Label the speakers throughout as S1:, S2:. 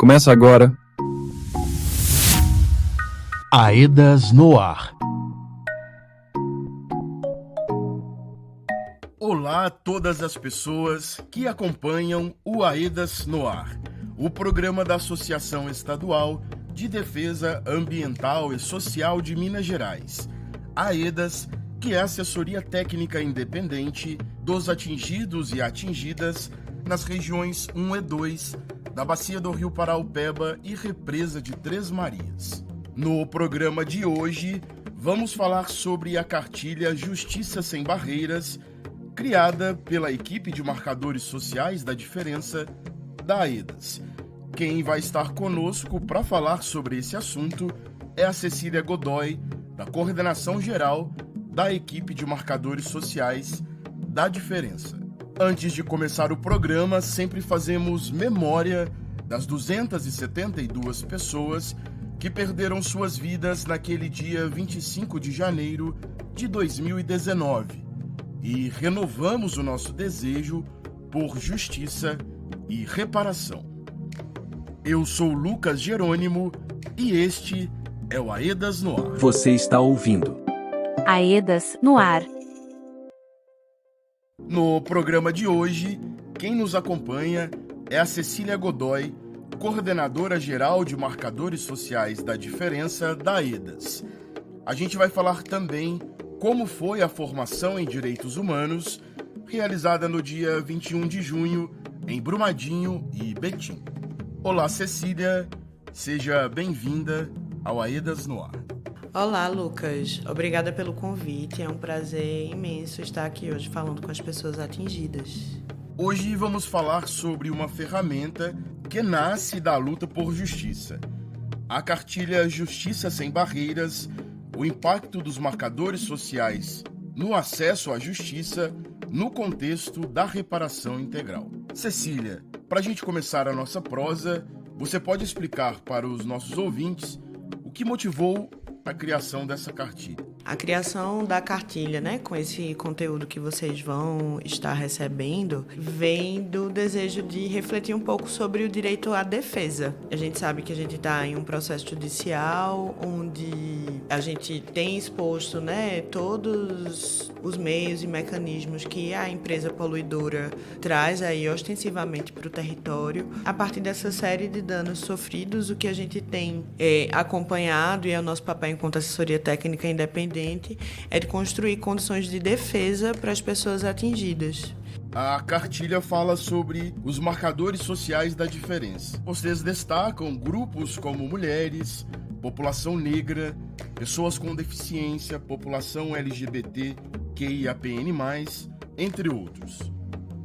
S1: Começa agora.
S2: Aedas no ar.
S3: Olá a todas as pessoas que acompanham o Aedas no ar, o programa da Associação Estadual de Defesa Ambiental e Social de Minas Gerais, Aedas, que é a assessoria técnica independente dos atingidos e atingidas nas regiões 1 e 2 da Bacia do Rio Paraupeba e Represa de Três Marias. No programa de hoje, vamos falar sobre a cartilha Justiça Sem Barreiras, criada pela equipe de marcadores sociais da diferença da Aedas. Quem vai estar conosco para falar sobre esse assunto é a Cecília Godoy, da Coordenação Geral da equipe de marcadores sociais da diferença. Antes de começar o programa, sempre fazemos memória das 272 pessoas que perderam suas vidas naquele dia 25 de janeiro de 2019 e renovamos o nosso desejo por justiça e reparação. Eu sou Lucas Jerônimo e este é o Aedas no Ar.
S1: Você está ouvindo
S4: Aedas no ar.
S3: No programa de hoje, quem nos acompanha é a Cecília Godoy, coordenadora geral de marcadores sociais da diferença da Aedas. A gente vai falar também como foi a formação em direitos humanos realizada no dia 21 de junho em Brumadinho e Betim. Olá, Cecília, seja bem-vinda ao Aedas no Ar.
S5: Olá, Lucas. Obrigada pelo convite. É um prazer imenso estar aqui hoje falando com as pessoas atingidas.
S3: Hoje vamos falar sobre uma ferramenta que nasce da luta por justiça. A cartilha Justiça Sem Barreiras, o impacto dos marcadores sociais no acesso à justiça no contexto da reparação integral. Cecília, para a gente começar a nossa prosa, você pode explicar para os nossos ouvintes o que motivou a criação dessa cartilha?
S5: A criação da cartilha, com esse conteúdo que vocês vão estar recebendo, vem do desejo de refletir um pouco sobre o direito à defesa. A gente sabe que a gente está em um processo judicial onde a gente tem exposto, todos os meios e mecanismos que a empresa poluidora traz aí ostensivamente para o território. A partir dessa série de danos sofridos, o que a gente tem acompanhado, e é o nosso papel enquanto assessoria técnica independente, é de construir condições de defesa para as pessoas atingidas.
S3: A cartilha fala sobre os marcadores sociais da diferença. Vocês destacam grupos como mulheres, população negra, pessoas com deficiência, população LGBT, QIAPN+, entre outros.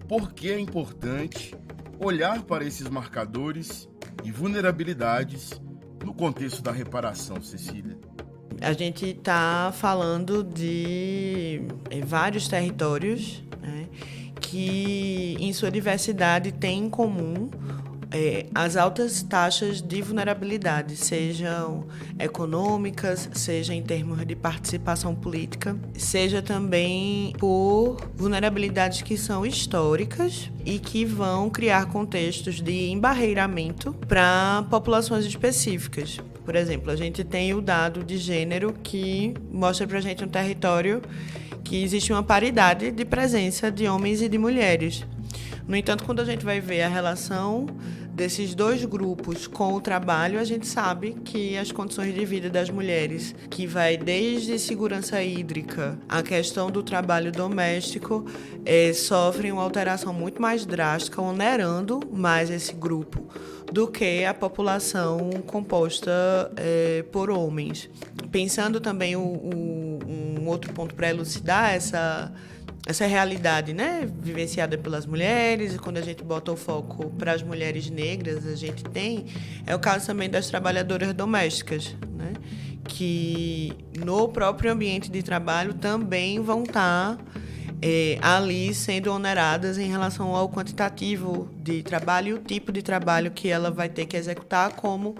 S3: Por que é importante olhar para esses marcadores e vulnerabilidades no contexto da reparação, Cecília?
S5: A gente está falando de vários territórios, que, em sua diversidade, têm em comum as altas taxas de vulnerabilidade, sejam econômicas, seja em termos de participação política, seja também por vulnerabilidades que são históricas e que vão criar contextos de embarreiramento para populações específicas. Por exemplo, a gente tem o dado de gênero que mostra para a gente um território que existe uma paridade de presença de homens e de mulheres. No entanto, quando a gente vai ver a relação desses dois grupos com o trabalho, a gente sabe que as condições de vida das mulheres, que vai desde segurança hídrica à questão do trabalho doméstico, sofrem uma alteração muito mais drástica, onerando mais esse grupo do que a população composta por homens. Pensando também um outro ponto para elucidar essa realidade, vivenciada pelas mulheres, e quando a gente bota o foco para as mulheres negras, a gente tem, é o caso também das trabalhadoras domésticas, que no próprio ambiente de trabalho também vão estar ali sendo oneradas em relação ao quantitativo de trabalho e o tipo de trabalho que ela vai ter que executar, como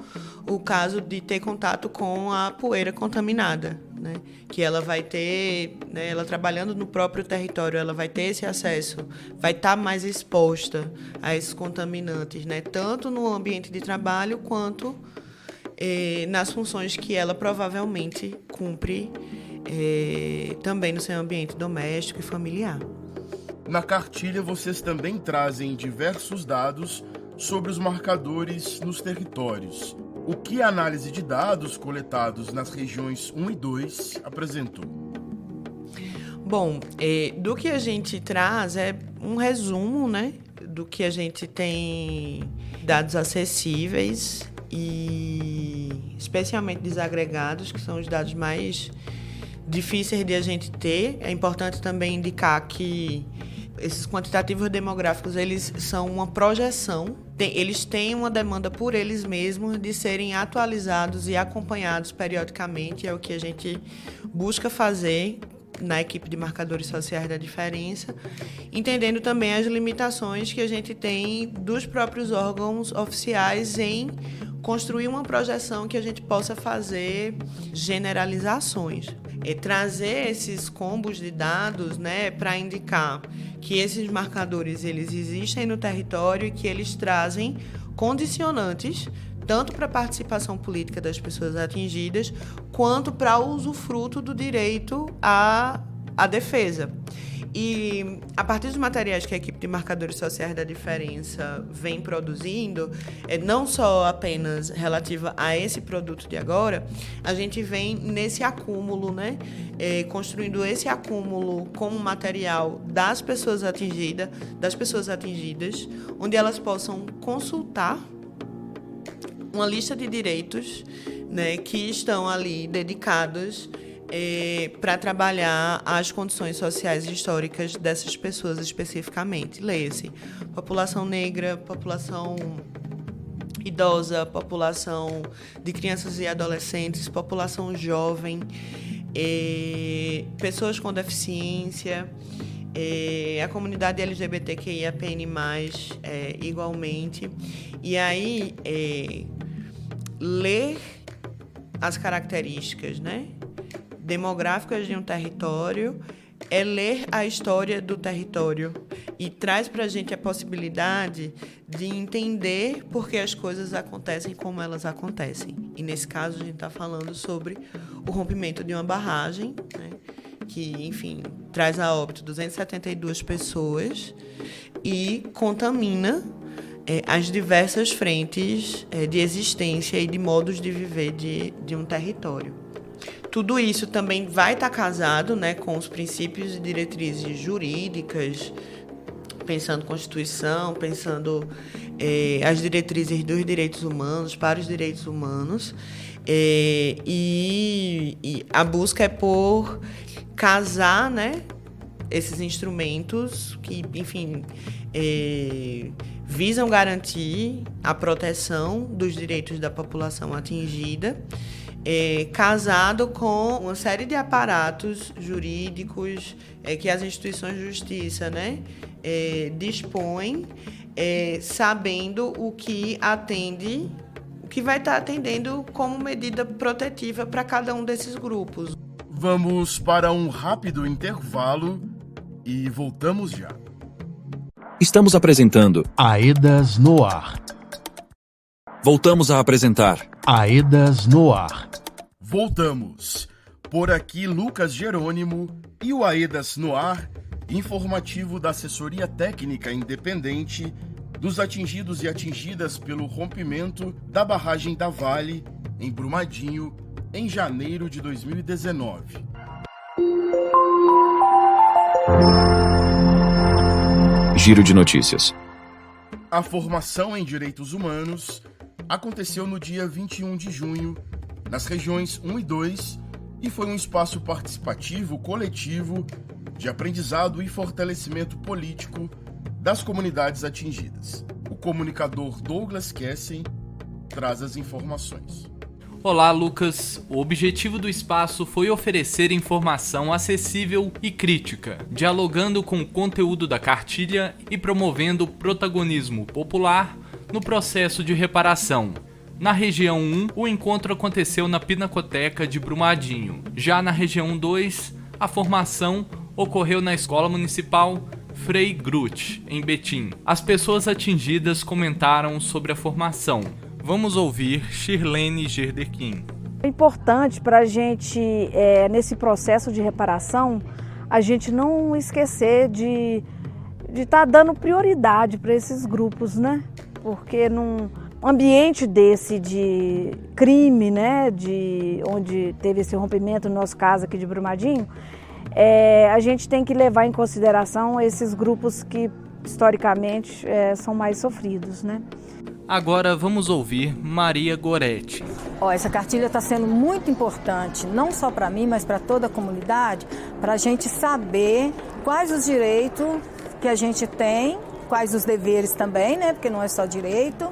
S5: o caso de ter contato com a poeira contaminada. né? Que ela vai ter, né, ela trabalhando no próprio território, ela vai ter esse acesso, vai estar mais exposta a esses contaminantes, né? Tanto no ambiente de trabalho quanto nas funções que ela provavelmente cumpre também no seu ambiente doméstico e familiar.
S3: Na cartilha, vocês também trazem diversos dados sobre os marcadores nos territórios. O que a análise de dados coletados nas regiões 1 e 2 apresentou?
S5: Bom, do que a gente traz é um resumo, né, do que a gente tem dados acessíveis e especialmente desagregados, que são os dados mais difíceis de a gente ter. É importante também indicar que esses quantitativos demográficos, eles são uma projeção, eles têm uma demanda por eles mesmos de serem atualizados e acompanhados periodicamente, é o que a gente busca fazer na equipe de marcadores sociais da diferença, entendendo também as limitações que a gente tem dos próprios órgãos oficiais em construir uma projeção que a gente possa fazer generalizações. Trazer esses combos de dados, né, para indicar que esses marcadores eles existem no território e que eles trazem condicionantes tanto para a participação política das pessoas atingidas quanto para o usufruto do direito à defesa. E a partir dos materiais que a equipe de marcadores sociais da diferença vem produzindo, não só apenas relativa a esse produto de agora, a gente vem nesse acúmulo, né? Construindo esse acúmulo como material das pessoas atingidas, onde elas possam consultar uma lista de direitos, né, que estão ali dedicados para trabalhar as condições sociais e históricas dessas pessoas especificamente. Leia-se população negra, população idosa, população de crianças e adolescentes, população jovem, pessoas com deficiência, a comunidade LGBTQIAPN+, igualmente. E aí, ler as características, né, demográficas de um território é ler a história do território e traz para a gente a possibilidade de entender por que as coisas acontecem como elas acontecem. E nesse caso a gente está falando sobre o rompimento de uma barragem, né, que, enfim, traz a óbito 272 pessoas e contamina as diversas frentes de existência e de modos de viver de um território. Tudo isso também vai estar casado, né, com os princípios e diretrizes jurídicas, pensando Constituição, pensando as diretrizes dos direitos humanos, para os direitos humanos, e a busca é por casar, né, esses instrumentos que, enfim, visam garantir a proteção dos direitos da população atingida, casado com uma série de aparatos jurídicos que as instituições de justiça, né, dispõem, sabendo o que atende, o que vai estar atendendo como medida protetiva para cada um desses grupos.
S3: Vamos para um rápido intervalo e voltamos já.
S1: Estamos apresentando
S2: Aedas no Ar.
S1: Voltamos a apresentar
S2: Aedas no Ar.
S3: Voltamos. Por aqui, Lucas Jerônimo e o Aedas no Ar, informativo da Assessoria Técnica Independente dos atingidos e atingidas pelo rompimento da barragem da Vale, em Brumadinho, em janeiro de 2019.
S1: Giro de notícias.
S3: A formação em Direitos Humanos aconteceu no dia 21 de junho, nas regiões 1 e 2, e foi um espaço participativo, coletivo, de aprendizado e fortalecimento político das comunidades atingidas. O comunicador Douglas Kessen traz as informações.
S6: Olá, Lucas. O objetivo do espaço foi oferecer informação acessível e crítica, dialogando com o conteúdo da cartilha e promovendo o protagonismo popular no processo de reparação. Na região 1, o encontro aconteceu na Pinacoteca de Brumadinho. Já na região 2, a formação ocorreu na Escola Municipal Frei Gruth, em Betim. As pessoas atingidas comentaram sobre a formação. Vamos ouvir Shirlene Gerdequim.
S7: É importante para a gente, nesse processo de reparação, a gente não esquecer de estar dando prioridade para esses grupos, né? Porque num ambiente desse de crime, né? Onde teve esse rompimento, no nosso caso aqui de Brumadinho, a gente tem que levar em consideração esses grupos que, historicamente, são mais sofridos, né?
S6: Agora vamos ouvir Maria Goretti.
S8: Essa cartilha está sendo muito importante, não só para mim, mas para toda a comunidade, para a gente saber quais os direitos que a gente tem, quais os deveres também, né? Porque não é só direito.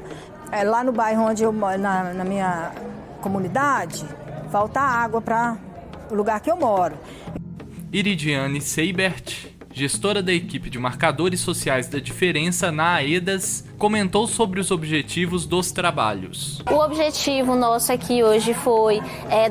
S8: Lá no bairro onde eu moro, na minha comunidade, falta água para o lugar que eu moro.
S6: Iridiane Seibert, gestora da equipe de marcadores sociais da diferença na AEDAS, comentou sobre os objetivos dos trabalhos.
S9: O objetivo nosso aqui hoje foi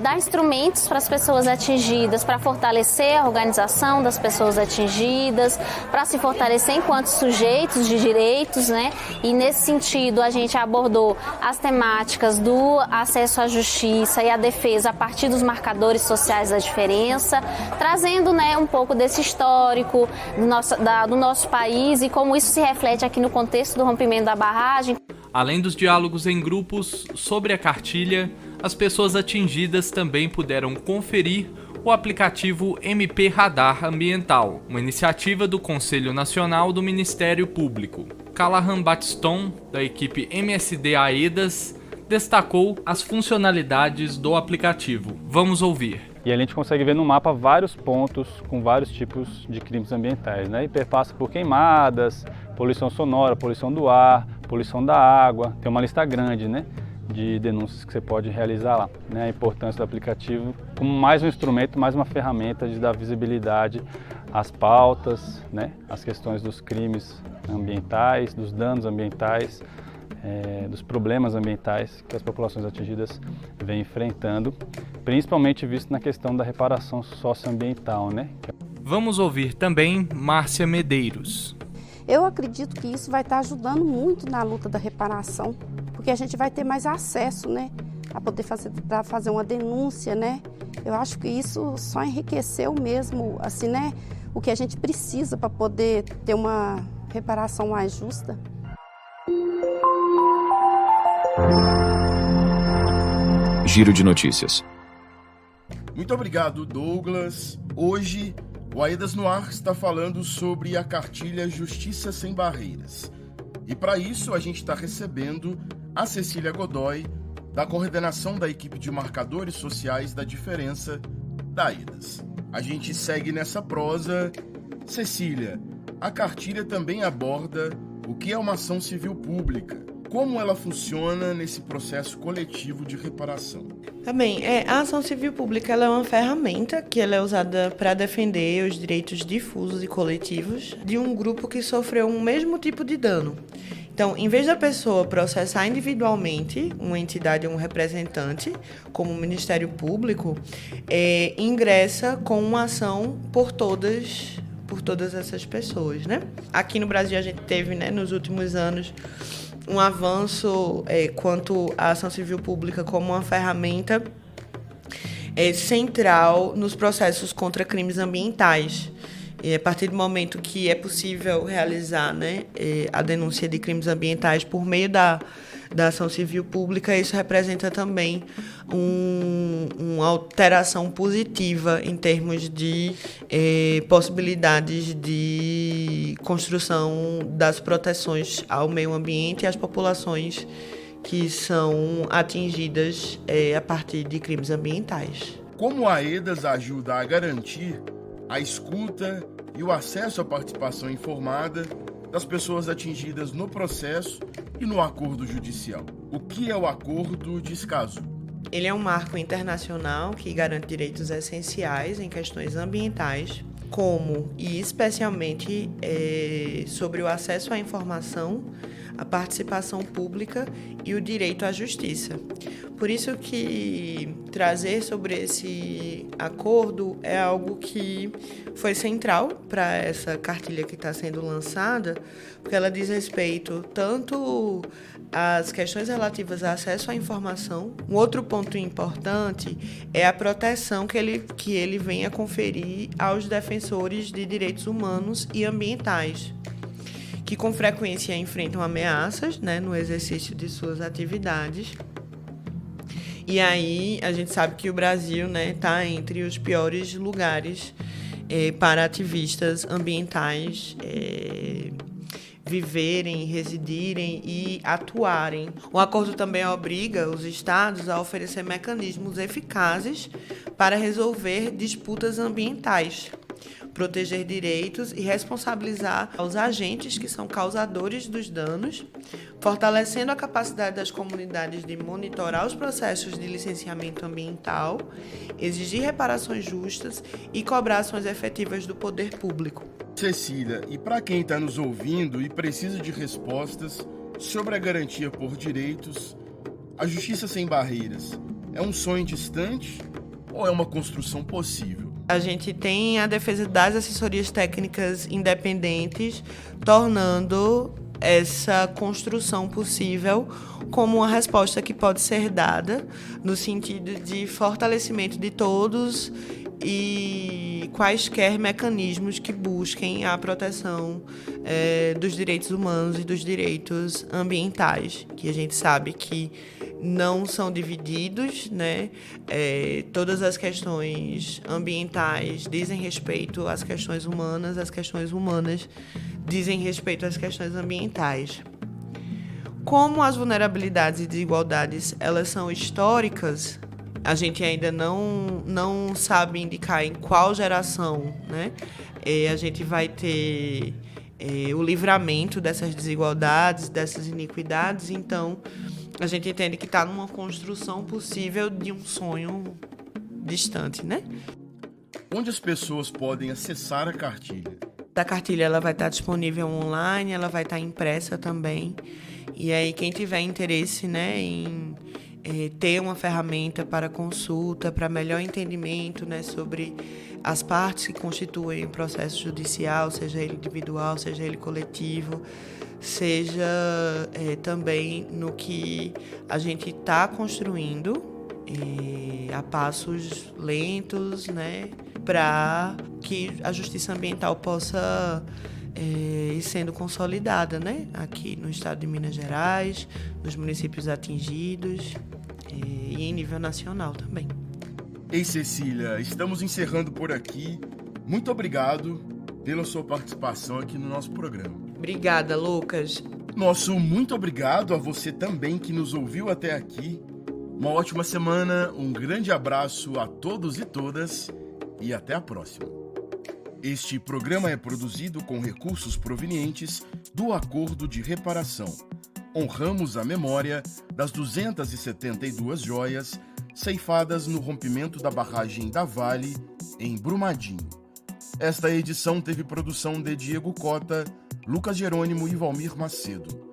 S9: dar instrumentos para as pessoas atingidas, para fortalecer a organização das pessoas atingidas, para se fortalecer enquanto sujeitos de direitos, né? E nesse sentido a gente abordou as temáticas do acesso à justiça e à defesa a partir dos marcadores sociais da diferença, trazendo, né, um pouco desse histórico do nosso país e como isso se reflete aqui no contexto do rompimento da barragem.
S6: Além dos diálogos em grupos sobre a cartilha, as pessoas atingidas também puderam conferir o aplicativo MP Radar Ambiental, uma iniciativa do Conselho Nacional do Ministério Público. Callahan Batiston, da equipe MSD AEDAS, destacou as funcionalidades do aplicativo. Vamos ouvir.
S10: E a gente consegue ver no mapa vários pontos com vários tipos de crimes ambientais, né? E perpassa por queimadas, poluição sonora, poluição do ar, poluição da água. Tem uma lista grande, né, de denúncias que você pode realizar lá, né? A importância do aplicativo como mais um instrumento, mais uma ferramenta de dar visibilidade às pautas, né? Às questões dos crimes ambientais, dos danos ambientais, dos problemas ambientais que as populações atingidas vêm enfrentando, principalmente visto na questão da reparação socioambiental, né?
S6: Vamos ouvir também Márcia Medeiros.
S11: Eu acredito que isso vai estar ajudando muito na luta da reparação, porque a gente vai ter mais acesso, né, a poder fazer uma denúncia, né? Eu acho que isso só enriqueceu mesmo, assim, né, o que a gente precisa para poder ter uma reparação mais justa.
S1: Giro de notícias.
S3: Muito obrigado, Douglas. Hoje, o AEDAS no Ar está falando sobre a cartilha Justiça Sem Barreiras. E para isso, a gente está recebendo a Cecília Godoy, da coordenação da equipe de marcadores sociais da diferença da AEDAS. A gente segue nessa prosa. Cecília, a cartilha também aborda o que é uma ação civil pública. Como ela funciona nesse processo coletivo de reparação?
S5: Também, a ação civil pública ela é uma ferramenta que ela é usada para defender os direitos difusos e coletivos de um grupo que sofreu um mesmo tipo de dano. Então, em vez da pessoa processar individualmente uma entidade ou um representante, como o Ministério Público, ingressa com uma ação por todas essas pessoas, né? Aqui no Brasil a gente teve, né, nos últimos anos, um avanço quanto à ação civil pública como uma ferramenta central nos processos contra crimes ambientais. E a partir do momento que é possível realizar, né, a denúncia de crimes ambientais por meio da ação civil pública, isso representa também uma alteração positiva em termos de possibilidades de construção das proteções ao meio ambiente e às populações que são atingidas a partir de crimes ambientais.
S3: Como a AEDAS ajuda a garantir a escuta e o acesso à participação informada das pessoas atingidas no processo e no acordo judicial? O que é o Acordo de Escazú?
S5: Ele é um marco internacional que garante direitos essenciais em questões ambientais como e especialmente sobre o acesso à informação, a participação pública e o direito à justiça. Por isso que trazer sobre esse acordo é algo que foi central para essa cartilha que está sendo lançada, porque ela diz respeito tanto às questões relativas ao acesso à informação. Um outro ponto importante é a proteção que ele vem a conferir aos defensores de direitos humanos e ambientais, que com frequência enfrentam ameaças, né, no exercício de suas atividades. E aí a gente sabe que o Brasil, né, está entre os piores lugares para ativistas ambientais viverem, residirem e atuarem. O acordo também obriga os estados a oferecer mecanismos eficazes para resolver disputas ambientais, proteger direitos e responsabilizar os agentes que são causadores dos danos, fortalecendo a capacidade das comunidades de monitorar os processos de licenciamento ambiental, exigir reparações justas e cobrar ações efetivas do poder público.
S3: Cecília, e para quem está nos ouvindo e precisa de respostas sobre a garantia por direitos, a justiça sem barreiras é um sonho distante ou é uma construção possível?
S5: A gente tem a defesa das assessorias técnicas independentes, tornando essa construção possível como uma resposta que pode ser dada no sentido de fortalecimento de todos e quaisquer mecanismos que busquem a proteção dos direitos humanos e dos direitos ambientais, que a gente sabe que não são divididos, né? Todas as questões ambientais dizem respeito às questões humanas, as questões humanas dizem respeito às questões ambientais. Como as vulnerabilidades e desigualdades elas são históricas, a gente ainda não sabe indicar em qual geração, né, a gente vai ter o livramento dessas desigualdades, dessas iniquidades. Então, a gente entende que está numa construção possível de um sonho distante, né?
S3: Onde as pessoas podem acessar a cartilha?
S5: A cartilha ela vai estar disponível online, ela vai estar impressa também. E aí, quem tiver interesse, né, em ter uma ferramenta para consulta, para melhor entendimento, né, sobre as partes que constituem o processo judicial, seja ele individual, seja ele coletivo, seja também no que a gente está construindo a passos lentos, né, para que a justiça ambiental possa ir sendo consolidada, né, aqui no estado de Minas Gerais, nos municípios atingidos e em nível nacional também.
S3: Ei, Cecília, estamos encerrando por aqui. Muito obrigado pela sua participação aqui no nosso programa.
S5: Obrigada, Lucas.
S3: Nosso muito obrigado a você também que nos ouviu até aqui. Uma ótima semana, um grande abraço a todos e todas e até a próxima. Este programa é produzido com recursos provenientes do Acordo de Reparação. Honramos a memória das 272 joias ceifadas no rompimento da barragem da Vale, em Brumadinho. Esta edição teve produção de Diego Cota, Lucas Jerônimo e Valmir Macedo.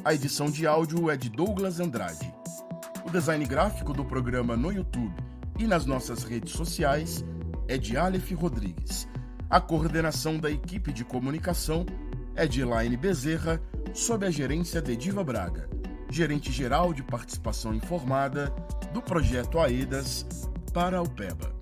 S3: A edição de áudio é de Douglas Andrade. O design gráfico do programa no YouTube e nas nossas redes sociais é de Aleph Rodrigues. A coordenação da equipe de comunicação é de Elaine Bezerra, sob a gerência de Diva Braga, gerente geral de participação informada do projeto AEDAS para a UPEBA.